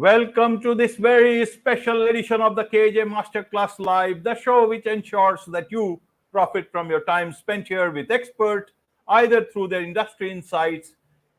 Welcome to this very special edition of the KJ Masterclass Live, the show which ensures that you profit from your time spent here with experts, either through their industry insights,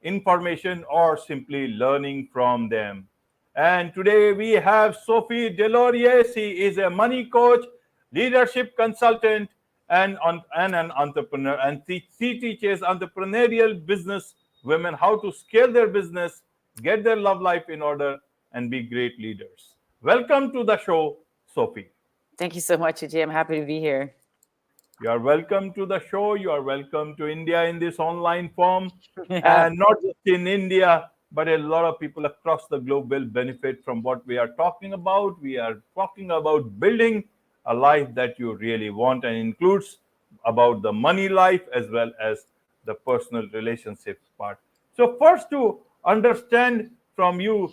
information, or simply learning from them. And today we have Sophie Deslauriers. She is a money coach, leadership consultant, and an entrepreneur. And she teaches entrepreneurial business women how to scale their business, get their love life in order, and be great leaders. Welcome to the show, Sophie. Thank you so much, Ajay. I'm happy to be here. You are welcome to the show. You are welcome to India in this online form. Yeah. And not just in India, but a lot of people across the globe will benefit from what we are talking about. We are talking about building a life that you really want and includes about the money life as well as the personal relationships part. So, first, to understand from you,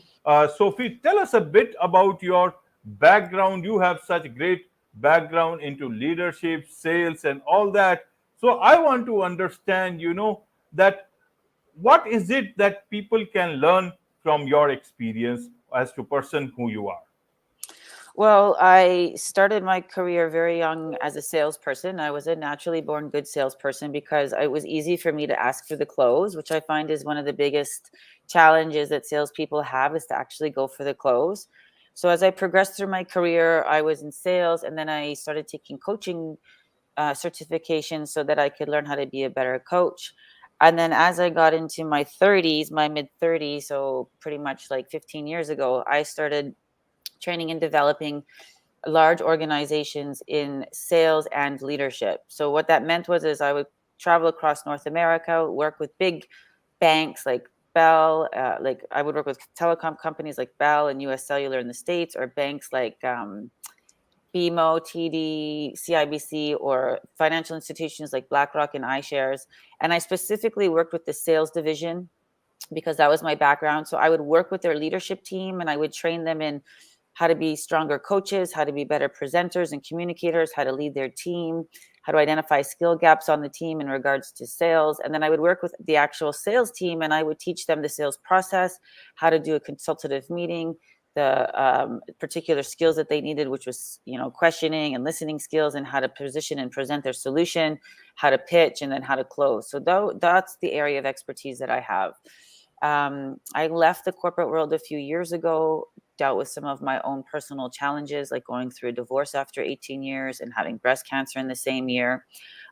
Sophie, tell us a bit about your background. You have such great background into leadership, sales, and all that. So, I want to understand, that what is it that people can learn from your experience as to person who you are. Well, I started my career very young as a salesperson. I was a naturally born good salesperson because it was easy for me to ask for the close, which I find is one of the biggest challenges that salespeople have is to actually go for the close. So as I progressed through my career, I was in sales, and then I started taking coaching certifications so that I could learn how to be a better coach. And then as I got into my 30s, my mid 30s, so pretty much like 15 years ago, I started training and developing large organizations in sales and leadership. So what that meant was is I would travel across North America, work with big banks like Bell, like I would work with telecom companies like Bell and US Cellular in the States, or banks like BMO, TD, CIBC, or financial institutions like BlackRock and iShares. And I specifically worked with the sales division because that was my background. So I would work with their leadership team and I would train them in how to be stronger coaches, how to be better presenters and communicators, how to lead their team, how to identify skill gaps on the team in regards to sales. And then I would work with the actual sales team and I would teach them the sales process, how to do a consultative meeting, the particular skills that they needed, which was, questioning and listening skills, and how to position and present their solution, how to pitch, and then how to close. So that's the area of expertise that I have. I left the corporate world a few years ago, dealt with some of my own personal challenges, like going through a divorce after 18 years and having breast cancer in the same year.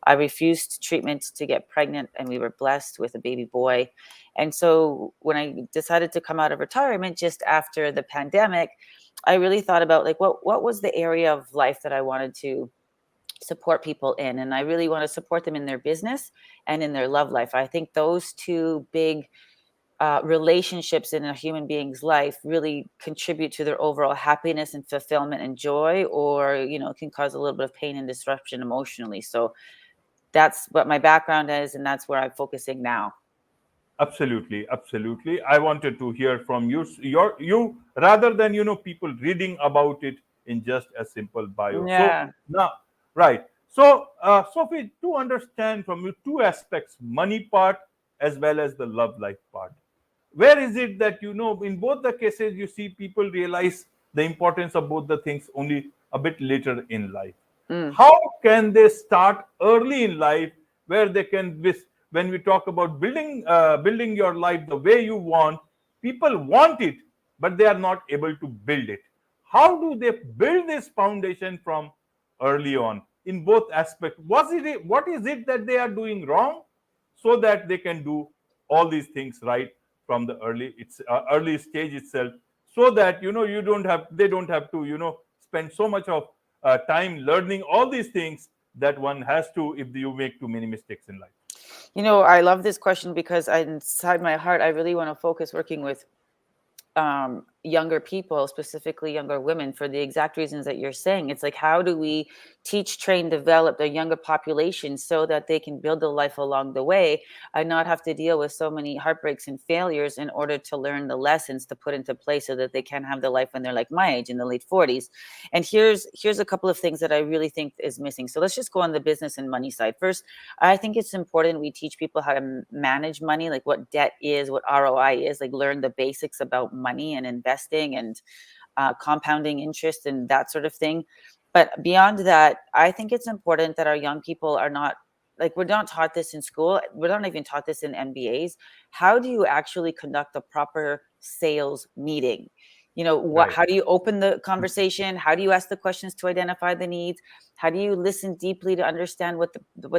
I refused treatment to get pregnant, and we were blessed with a baby boy. And so when I decided to come out of retirement just after the pandemic, I really thought about like what was the area of life that I wanted to support people in. And I really want to support them in their business and in their love life. I think those two big relationships in a human being's life really contribute to their overall happiness and fulfillment and joy, or, can cause a little bit of pain and disruption emotionally. So that's what my background is, and that's where I'm focusing now. Absolutely, absolutely. I wanted to hear from you, you rather than people reading about it in just a simple bio. So Yeah. now, right. So, Sophie, to understand from you two aspects: money part as well as the love life part. Where is it that in both the cases you see people realize the importance of both the things only a bit later in life? Mm. How can they start early in life where they can when we talk about building your life the way you want, people want it but they are not able to build it. How do they build this foundation from early on in both aspects? What is it that they are doing wrong so that they can do all these things right from the early stage itself, so that they don't have to spend so much of time learning all these things that one has to if you make too many mistakes in life. I love this question because inside my heart, I really want to focus working with younger people, specifically younger women, for the exact reasons that you're saying. It's like, how do we teach, train, develop the younger population so that they can build a life along the way and not have to deal with so many heartbreaks and failures in order to learn the lessons to put into place so that they can have the life when they're like my age in the late 40s. And here's a couple of things that I really think is missing. So let's just go on the business and money side. First, I think it's important we teach people how to manage money, like what debt is, what ROI is, like learn the basics about money and investing investing and compounding interest and that sort of thing. But beyond that, I think it's important that our young people are not, like, we're not taught this in school. We're not even taught this in MBAs. How do you actually conduct a proper sales meeting? You know, Right. how do you open the conversation? How do you ask the questions to identify the needs? How do you listen deeply to understand what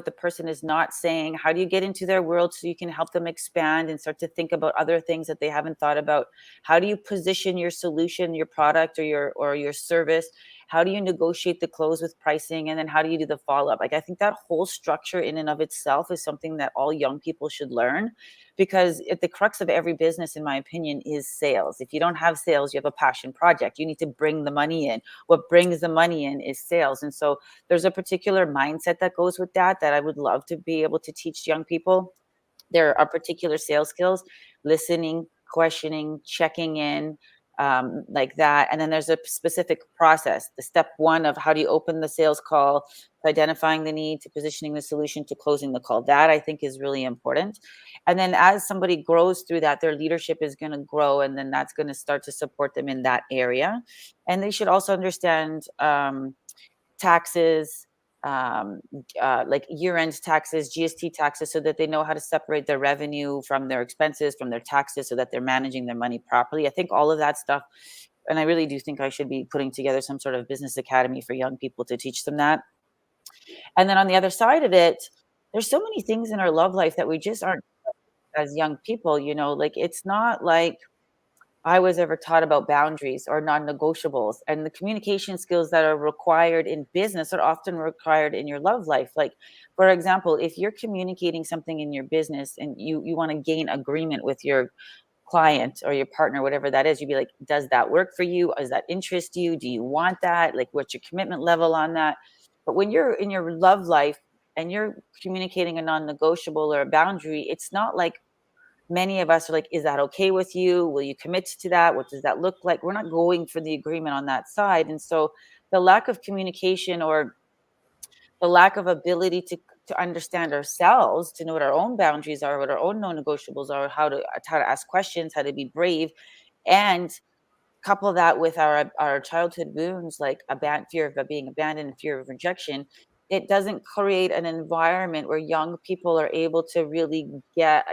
the person is not saying? How do you get into their world so you can help them expand and start to think about other things that they haven't thought about? How do you position your solution, your product, or your service? How do you negotiate the close with pricing? And then how do you do the follow-up? Like, I think that whole structure in and of itself is something that all young people should learn, because at the crux of every business, in my opinion, is sales. If you don't have sales, you have a passion project. You need to bring the money in. What brings the money in is sales. And so there's a particular mindset that goes with that I would love to be able to teach young people. There are particular sales skills: listening, questioning, checking in, like that. And then there's a specific process. The step one of how do you open the sales call, to identifying the need, to positioning the solution, to closing the call. That, I think, is really important. And then as somebody grows through that, their leadership is going to grow, and then that's going to start to support them in that area. And they should also understand taxes, like year-end taxes, GST taxes, so that they know how to separate their revenue from their expenses, from their taxes, so that they're managing their money properly. I think all of that stuff, and I really do think I should be putting together some sort of business academy for young people to teach them that. And then on the other side of it, there's so many things in our love life that we just aren't, as young people, you know, like, it's not like I was ever taught about boundaries or non-negotiables, and the communication skills that are required in business are often required in your love life. Like, for example, if you're communicating something in your business and you want to gain agreement with your client or your partner, whatever that is, you'd be like, does that work for you? Does that interest you? Do you want that? Like, what's your commitment level on that? But when you're in your love life and you're communicating a non-negotiable or a boundary, it's not like many of us are like, is that okay with you? Will you commit to that? What does that look like? We're not going for the agreement on that side. And so the lack of communication, or the lack of ability to understand ourselves, to know what our own boundaries are, what our own non-negotiables are, how to ask questions, how to be brave, and couple that with our childhood wounds, like fear of being abandoned, fear of rejection. It doesn't create an environment where young people are able to really get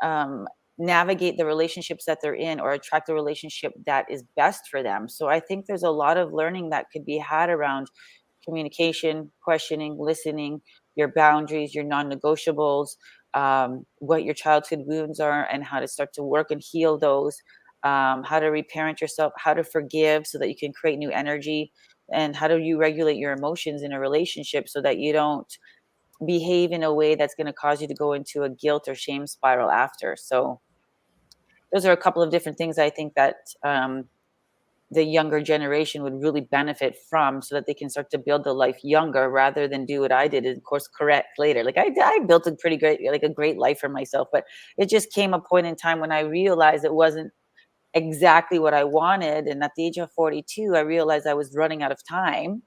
um, navigate the relationships that they're in, or attract a relationship that is best for them. So I think there's a lot of learning that could be had around communication, questioning, listening, your boundaries, your non-negotiables, what your childhood wounds are, and how to start to work and heal those, how to reparent yourself, how to forgive so that you can create new energy, and how do you regulate your emotions in a relationship so that you don't behave in a way that's going to cause you to go into a guilt or shame spiral after. So those are a couple of different things I think that the younger generation would really benefit from, so that they can start to build the life younger, rather than do what I did and course correct later. Like, I built a pretty great, like, a great life for myself, but it just came a point in time when I realized it wasn't exactly what I wanted. And at the age of 42, I realized I was running out of time,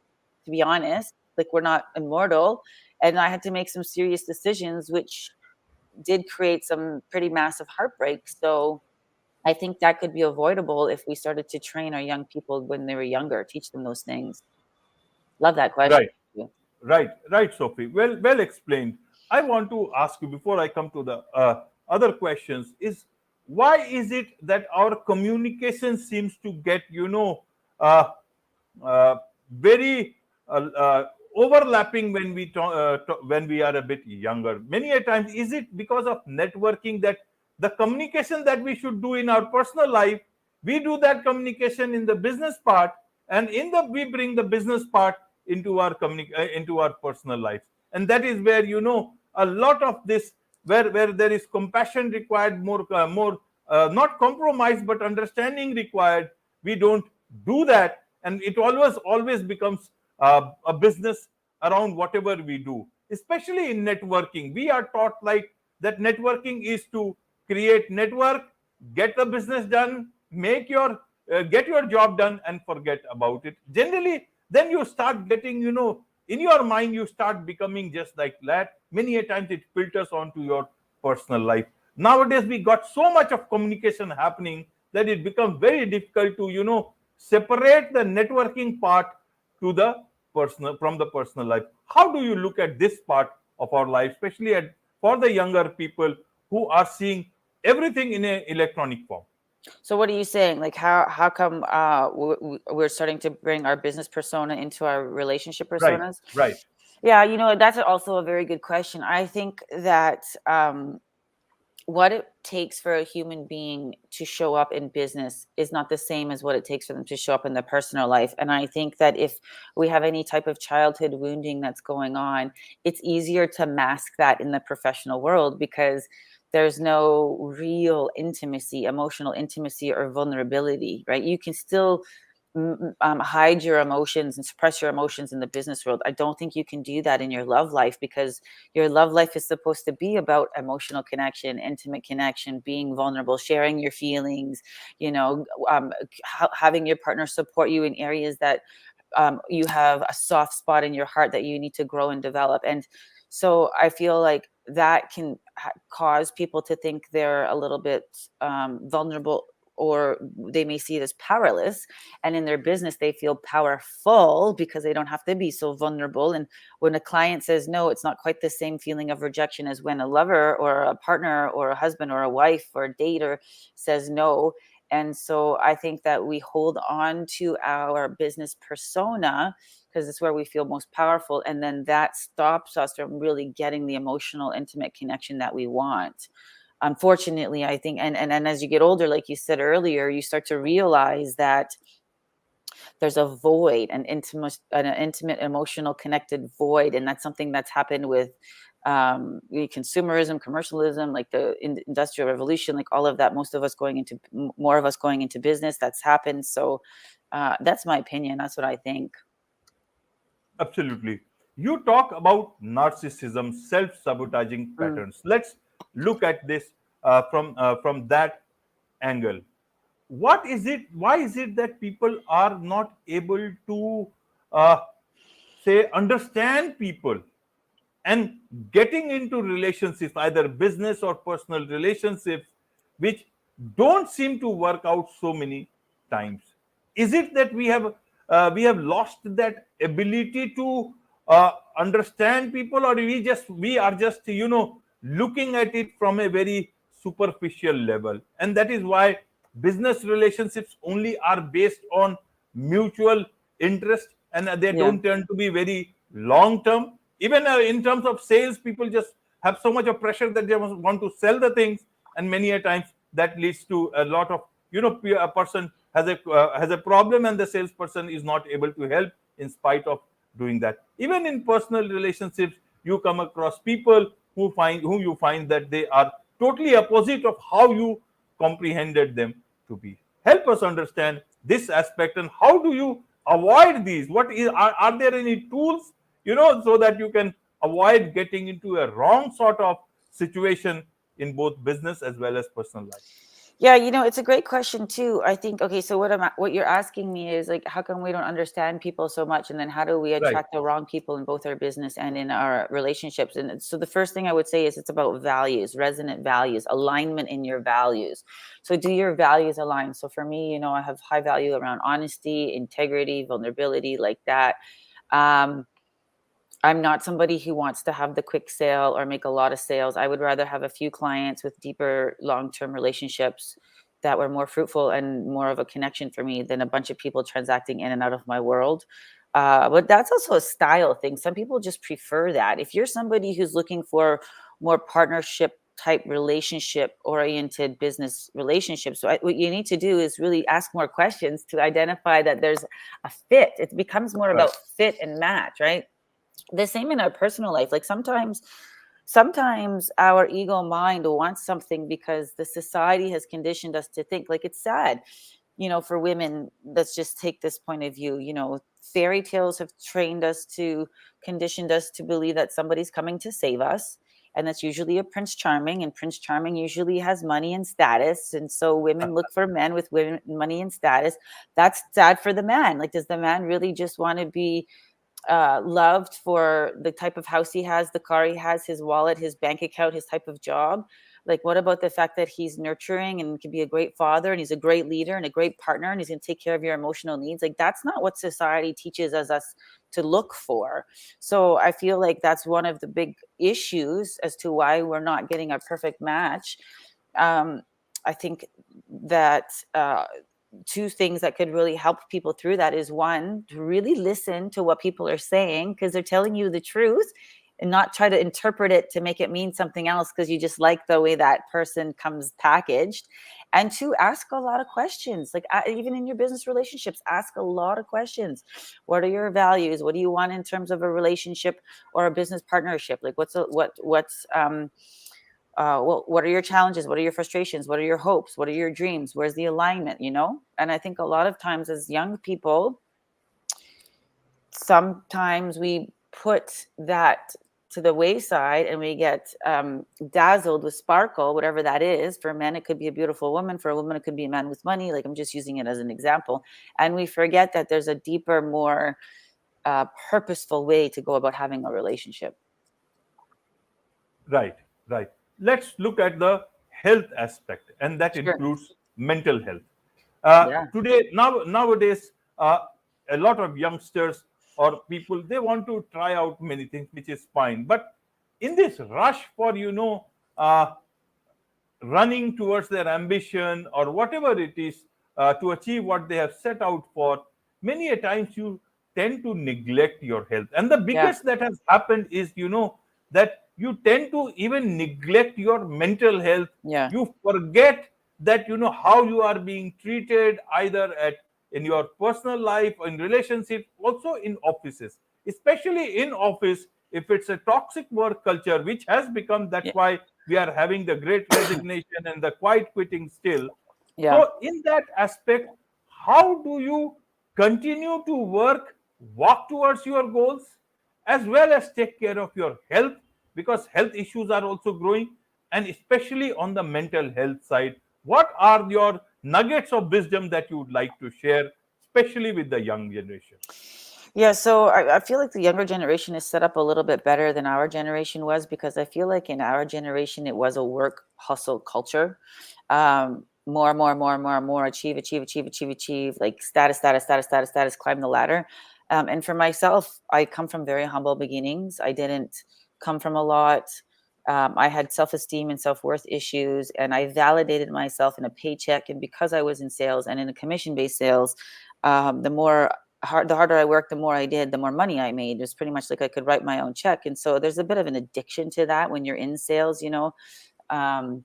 to be honest. Like, we're not immortal. And I had to make some serious decisions, which did create some pretty massive heartbreak. So I think that could be avoidable if we started to train our young people when they were younger, teach them those things. Love that question. Right. Right, Sophie. Well explained. I want to ask you before I come to the other questions: is why is it that our communication seems to get, uh, very overlapping when when we are a bit younger? Many a times, is it because of networking that the communication that we should do in our personal life, we do that communication in the business part, and we bring the business part into our into our personal lives, and that is where, a lot of this, where there is compassion required, more not compromise but understanding required. We don't do that, and it always becomes a business around whatever we do. Especially in networking, we are taught like that networking is to create network, get the business done, make your get your job done, and forget about it. Generally, then you start getting, in your mind, you start becoming just like that. Many a times it filters onto your personal life. Nowadays we got so much of communication happening that it becomes very difficult to, separate the networking part to the personal from the personal life. How do you look at this part of our life, especially for the younger people who are seeing everything in an electronic form? So what are you saying? Like how come we're starting to bring our business persona into our relationship Right, personas? right. Yeah, that's also a very good question. I think that what it takes for a human being to show up in business is not the same as what it takes for them to show up in their personal life. And I think that if we have any type of childhood wounding that's going on, it's easier to mask that in the professional world because there's no real intimacy, emotional intimacy or vulnerability, right? You can still hide your emotions and suppress your emotions in the business world. I don't think you can do that in your love life because your love life is supposed to be about emotional connection, intimate connection, being vulnerable, sharing your feelings, having your partner support you in areas that you have a soft spot in your heart that you need to grow and develop. And so I feel like that can cause people to think they're a little bit vulnerable, or they may see it as powerless, and in their business they feel powerful because they don't have to be so vulnerable. And when a client says no, it's not quite the same feeling of rejection as when a lover or a partner or a husband or a wife or a dater says no. And so I think that we hold on to our business persona because it's where we feel most powerful, and then that stops us from really getting the emotional intimate connection that we want. Unfortunately, I think, and as you get older, like you said earlier, you start to realize that there's a void, an intimate, emotional, connected void, and that's something that's happened with consumerism, commercialism, like the industrial revolution, like all of that. More of us going into business. That's happened. So that's my opinion. That's what I think. Absolutely. You talk about narcissism, self-sabotaging Mm. patterns. Let's look at this from that angle. What is it? Why is it that people are not able to uh, say understand people and getting into relationships, either business or personal relationships, which don't seem to work out so many times? Is it that we have lost that ability to understand people, or we are just looking at it from a very superficial level, and that is why business relationships only are based on mutual interest, and they Yeah. don't tend to be very long term. Even in terms of sales, people just have so much of pressure that they want to sell the things, and many a times that leads to a lot of, a person has a problem and the salesperson is not able to help in spite of doing that. Even in personal relationships, you come across people whom you find that they are totally opposite of how you comprehended them to be. Help us understand this aspect, and how do you avoid these? Are there any tools, so that you can avoid getting into a wrong sort of situation in both business as well as personal life? Yeah, it's a great question too. I think, okay, so what you're asking me is like, how come we don't understand people so much, and then how do we Right. attract the wrong people in both our business and in our relationships? And so the first thing I would say is it's about values, resonant values, alignment in your values. So do your values align? So for me, I have high value around honesty, integrity, vulnerability, like that. Um, I'm not somebody who wants to have the quick sale or make a lot of sales. I would rather have a few clients with deeper long-term relationships that were more fruitful and more of a connection for me than a bunch of people transacting in and out of my world. But that's also a style thing. Some people just prefer that. If you're somebody who's looking for more partnership type relationship oriented business relationships, so what you need to do is really ask more questions to identify that there's a fit. It becomes more Right. about fit and match, right? The same in our personal life. Like sometimes our ego mind wants something because the society has conditioned us to think. Like, it's sad, for women. Let's just take this point of view. Fairy tales have conditioned us to believe that somebody's coming to save us, and that's usually a prince charming, and prince charming usually has money and status, and so women look for men with money and status. That's sad for the man. Like, does the man really just want to be loved for the type of house he has, the car he has, his wallet, his bank account, his type of job? Like, what about the fact that he's nurturing and can be a great father and he's a great leader and a great partner and he's going to take care of your emotional needs? Like, that's not what society teaches us to look for. So I feel like that's one of the big issues as to why we're not getting a perfect match. I think that two things that could really help people through that is, one, to really listen to what people are saying, because they're telling you the truth, and not try to interpret it to make it mean something else because you just like the way that person comes packaged. And two, ask a lot of questions. Like, even in your business relationships, ask a lot of questions. What are your values? What do you want in terms of a relationship or a business partnership? Like, what are your challenges? What are your frustrations? What are your hopes? What are your dreams? Where's the alignment? And I think a lot of times as young people, sometimes we put that to the wayside and we get dazzled with sparkle, whatever that is. For men, it could be a beautiful woman. For a woman, it could be a man with money. Like, I'm just using it as an example. And we forget that there's a deeper, more purposeful way to go about having a relationship. Right, right. Let's look at the health aspect, and that Sure. includes mental health. Yeah. Nowadays, a lot of youngsters or people, they want to try out many things, which is fine. But in this rush for running towards their ambition or whatever it is, to achieve what they have set out for, many a times you tend to neglect your health. And the Yeah. biggest that has happened is, that you tend to even neglect your mental health. Yeah. You forget that how you are being treated, either at in your personal life, in relationships, also in offices, especially in office. If it's a toxic work culture, which has become, that's Yeah. why we are having the great resignation and the quiet quitting still. Yeah. So in that aspect, how do you continue to walk towards your goals, as well as take care of your health, because health issues are also growing, and especially on the mental health side? What are your nuggets of wisdom that you would like to share, especially with the young generation? Yeah, so I feel like the younger generation is set up a little bit better than our generation was, because I feel like in our generation it was a work hustle culture. More, more, more, more, more, achieve, achieve, achieve, achieve, achieve, like status, status, status, status, status, climb the ladder. And for myself, I come from very humble beginnings. I didn't come from a lot. I had self-esteem and self-worth issues, and I validated myself in a paycheck. And because I was in sales and in a commission-based sales, the harder I worked, the more I did, the more money I made. It was pretty much like I could write my own check. And so there's a bit of an addiction to that when you're in sales. Um,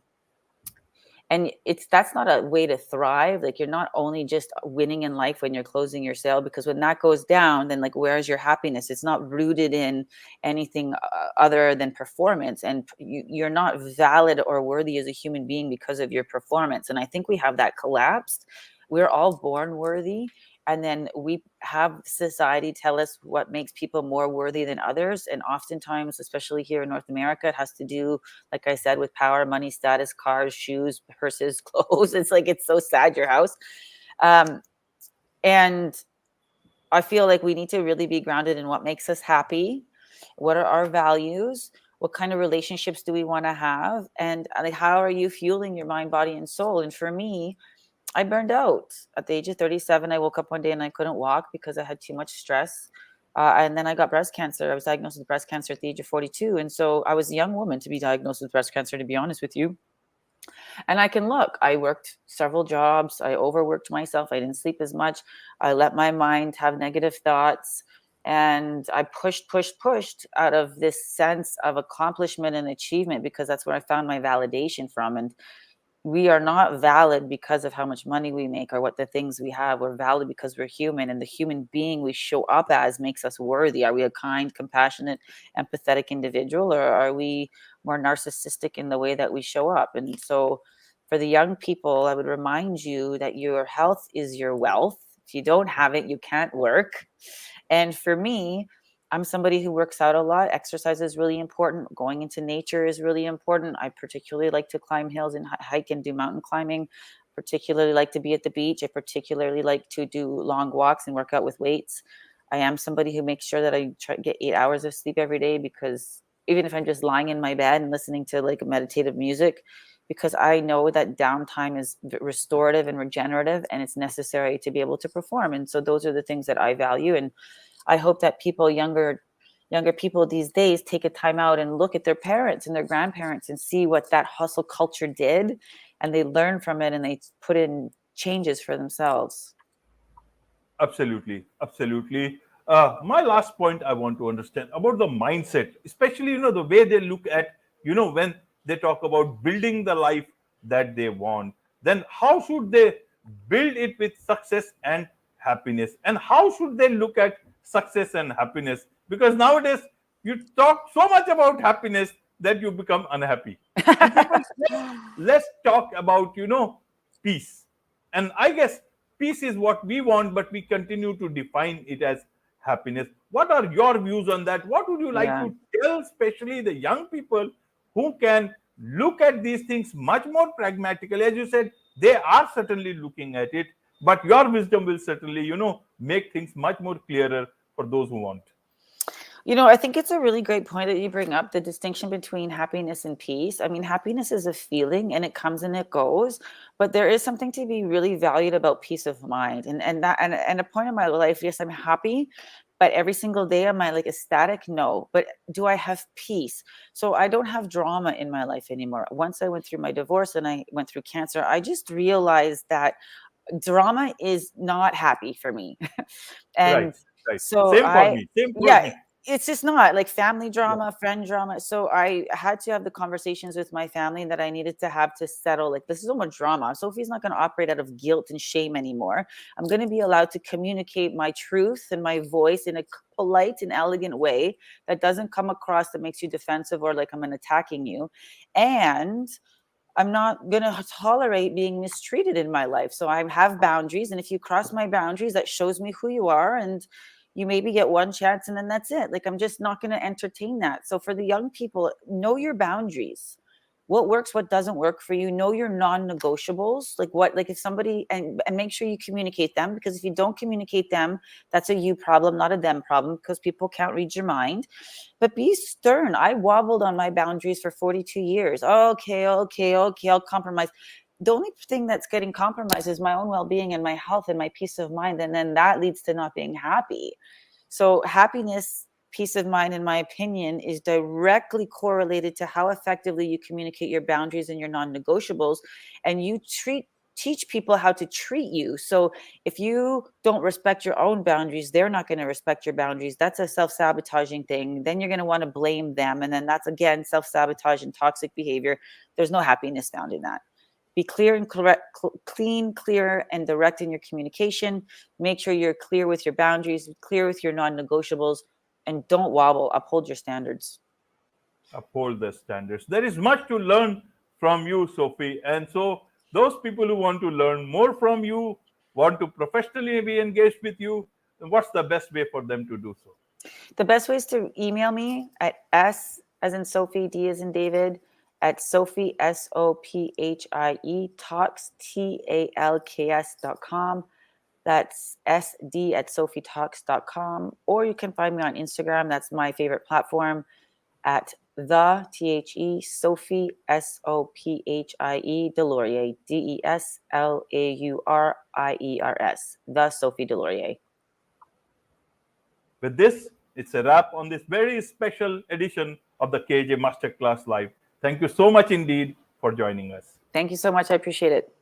and that's not a way to thrive. Like, you're not only just winning in life when you're closing your sale, because when that goes down, then, like, where's your happiness? It's not rooted in anything other than performance, and you're not valid or worthy as a human being because of your performance. And I think we have that collapsed. We're all born worthy, and then we have society tell us what makes people more worthy than others. And oftentimes, especially here in North America, it has to do, like I said, with power, money, status, cars, shoes, purses, clothes. It's like, it's so sad, your house. Um, and I feel like we need to really be grounded in what makes us happy. What are our values? What kind of relationships do we want to have? And like, how are you fueling your mind, body, and soul? And for me, I burned out at the age of 37. I woke up one day and I couldn't walk because I had too much stress. And then I got breast cancer. I was diagnosed with breast cancer at the age of 42. And so I was a young woman to be diagnosed with breast cancer, to be honest with you. And I can look, I worked several jobs. I overworked myself. I didn't sleep as much. I let my mind have negative thoughts. And I pushed out of this sense of accomplishment and achievement, because that's where I found my validation from. And we are not valid because of how much money we make or what the things we have. We're valid because we're human, and the human being we show up as makes us worthy. Are we a kind, compassionate, empathetic individual, or are we more narcissistic in the way that we show up? And so for the young people, I would remind you that your health is your wealth. If you don't have it, you can't work. And for me, I'm somebody who works out a lot. Exercise is really important. Going into nature is really important. I particularly like to climb hills and hike and do mountain climbing. Particularly like to be at the beach. I particularly like to do long walks and work out with weights. I am somebody who makes sure that I try to get 8 hours of sleep every day, because even if I'm just lying in my bed and listening to like meditative music, because I know that downtime is restorative and regenerative, and it's necessary to be able to perform. And so those are the things that I value. And I hope that people, younger people these days, take a time out and look at their parents and their grandparents and see what that hustle culture did, and they learn from it and they put in changes for themselves. Absolutely, absolutely. My last point I want to understand about the mindset, especially the way they look at when they talk about building the life that they want. Then how should they build it with success and happiness? And how should they look at success and happiness? Because nowadays you talk so much about happiness that you become unhappy, and people say, let's talk about peace. And I guess peace is what we want, but we continue to define it as happiness. What are your views on that? What would you like Yeah. to tell, especially the young people who can look at these things much more pragmatically? As you said, they are certainly looking at it, but your wisdom will certainly, make things much more clearer for those who want. I think it's a really great point that you bring up, the distinction between happiness and peace. I mean, happiness is a feeling and it comes and it goes, but there is something to be really valued about peace of mind. And a point in my life, yes, I'm happy, but every single day am I like ecstatic? No. But do I have peace? So I don't have drama in my life anymore. Once I went through my divorce and I went through cancer, I just realized that drama is not happy for me. Right, And right. so Same for me. Same for yeah, me. it's just not like family Yeah. drama, friend drama. So I had to have the conversations with my family that I needed to have to settle. Like, this is so much drama. Sophie's not going to operate out of guilt and shame anymore. I'm going to be allowed to communicate my truth and my voice in a polite and elegant way that doesn't come across that makes you defensive or like I'm attacking you. And I'm not going to tolerate being mistreated in my life. So I have boundaries. And if you cross my boundaries, that shows me who you are. And you maybe get one chance and then that's it. Like, I'm just not going to entertain that. So for the young people, know your boundaries. What works, what doesn't work for you. Know your non-negotiables. Like if somebody, and make sure you communicate them, because if you don't communicate them, that's a you problem, not a them problem, because people can't read your mind. But be stern. I wobbled on my boundaries for 42 years. Okay, I'll compromise. The only thing that's getting compromised is my own well-being and my health and my peace of mind. And then that leads to not being happy. So happiness, peace of mind, in my opinion, is directly correlated to how effectively you communicate your boundaries and your non-negotiables, and you teach people how to treat you. So if you don't respect your own boundaries, they're not going to respect your boundaries. That's a self-sabotaging thing. Then you're going to want to blame them. And then that's, again, self-sabotage and toxic behavior. There's no happiness found in that. Be clear and clean, clear, and direct in your communication. Make sure you're clear with your boundaries, clear with your non-negotiables, and don't wobble. Uphold your standards. Uphold the standards. There is much to learn from you, Sophie. And so, those people who want to learn more from you, want to professionally be engaged with you, what's the best way for them to do so? The best way is to email me at S as in Sophie, D as in David, at Sophie, SOPHIE, talks, TALKS.com. That's SD at sophietalks.com. Or you can find me on Instagram. That's my favorite platform, at the Sophie, SOPHIE, Deslauriers, DESLAURIERS, the Sophie Deslauriers. With this, it's a wrap on this very special edition of the KJ Masterclass Live. Thank you so much indeed for joining us. Thank you so much. I appreciate it.